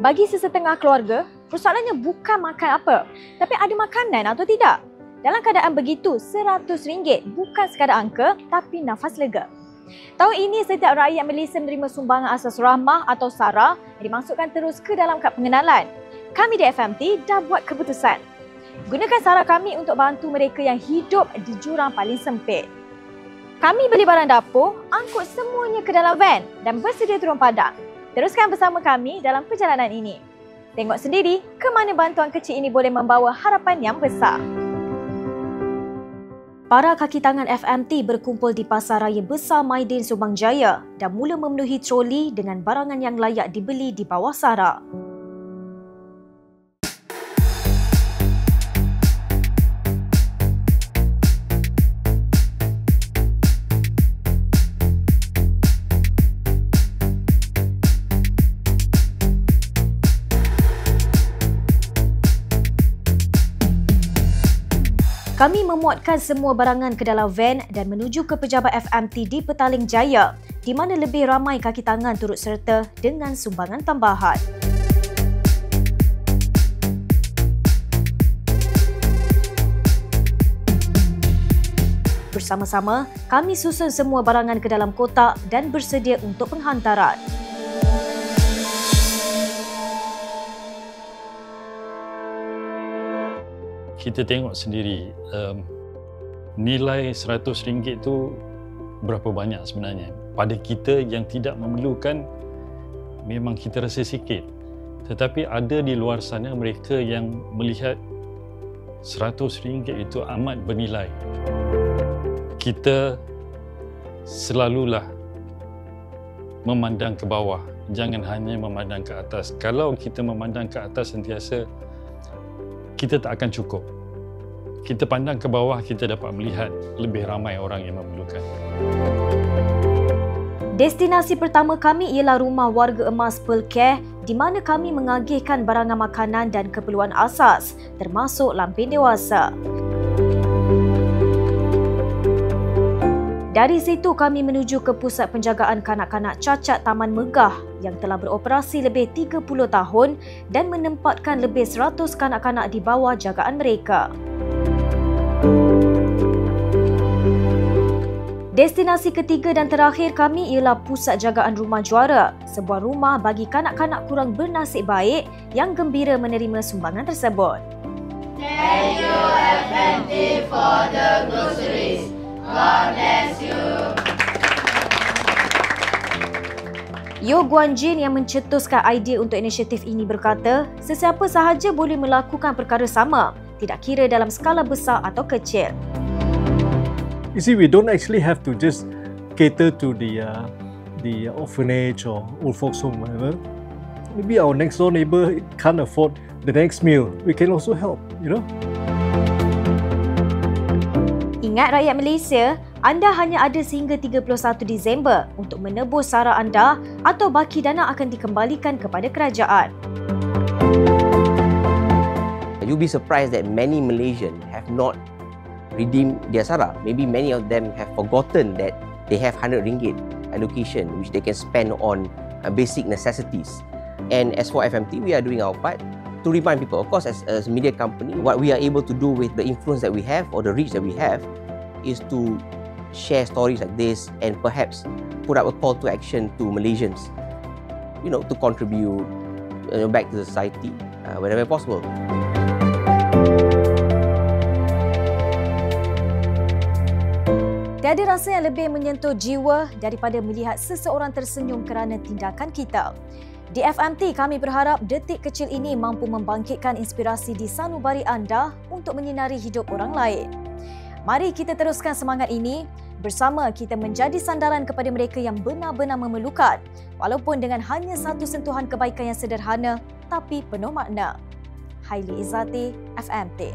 Bagi sesetengah keluarga, persoalannya bukan makan apa, tapi ada makanan atau tidak. Dalam keadaan begitu, RM100 bukan sekadar angka, tapi nafas lega. Tahun ini, setiap rakyat Malaysia menerima sumbangan asas rahmah atau SARA yang dimasukkan terus ke dalam kad pengenalan. Kami di FMT dah buat keputusan. Gunakan SARA kami untuk bantu mereka yang hidup di jurang paling sempit. Kami beli barang dapur, angkut semuanya ke dalam van dan bersedia turun padang. Teruskan bersama kami dalam perjalanan ini. Tengok sendiri ke mana bantuan kecil ini boleh membawa harapan yang besar. Para kaki tangan FMT berkumpul di Pasar Raya Besar Maidin Subang Jaya dan mula memenuhi troli dengan barangan yang layak dibeli di bawah SARA. Kami memuatkan semua barangan ke dalam van dan menuju ke pejabat FMT di Petaling Jaya, di mana lebih ramai kaki tangan turut serta dengan sumbangan tambahan. Bersama-sama, kami susun semua barangan ke dalam kotak dan bersedia untuk penghantaran. Kita tengok sendiri nilai RM100 tu berapa banyak sebenarnya. Pada kita yang tidak memerlukan, memang kita rasa sikit. Tetapi ada di luar sana mereka yang melihat RM100 itu amat bernilai. Kita selalulah memandang ke bawah, jangan hanya memandang ke atas. Kalau kita memandang ke atas sentiasa, kita tak akan cukup. Kita pandang ke bawah, kita dapat melihat lebih ramai orang yang memerlukan. Destinasi pertama kami ialah rumah warga emas Pearl Care, di mana kami mengagihkan barangan makanan dan keperluan asas, termasuk lampin dewasa. Dari situ kami menuju ke Pusat Penjagaan Kanak-kanak Cacat Taman Megah yang telah beroperasi lebih 30 tahun dan menempatkan lebih 100 kanak-kanak di bawah jagaan mereka. Destinasi ketiga dan terakhir kami ialah Pusat Jagaan Rumah Juara, sebuah rumah bagi kanak-kanak kurang bernasib baik yang gembira menerima sumbangan tersebut. Thank you FMT for the groceries. God bless you. Yo Guan Jin yang mencetuskan idea untuk inisiatif ini berkata, sesiapa sahaja boleh melakukan perkara sama, tidak kira dalam skala besar atau kecil. You see, we don't actually have to just cater to the orphanage or old folks home, whatever. Maybe our next door neighbor can't afford the next meal. We can also help, you know. Ingat rakyat Malaysia, anda hanya ada sehingga 31 Disember untuk menebus SARA anda atau baki dana akan dikembalikan kepada kerajaan. You'll be surprised that many Malaysians have not redeemed their SARA. Maybe many of them have forgotten that they have RM100 allocation which they can spend on basic necessities. And as for FMT, we are doing our part to remind people. Of course, as a media company, what we are able to do with the influence that we have or the reach that we have is to share stories like this and perhaps put up a call to action to Malaysians, you know, to contribute back to the society whenever possible. Tiada rasa yang lebih menyentuh jiwa daripada melihat seseorang tersenyum kerana tindakan kita. Di FMT, kami berharap detik kecil ini mampu membangkitkan inspirasi di sanubari anda untuk menyinari hidup orang lain. Mari kita teruskan semangat ini. Bersama kita menjadi sandaran kepada mereka yang benar-benar memerlukan, walaupun dengan hanya satu sentuhan kebaikan yang sederhana tapi penuh makna. Haili Izzati, FMT.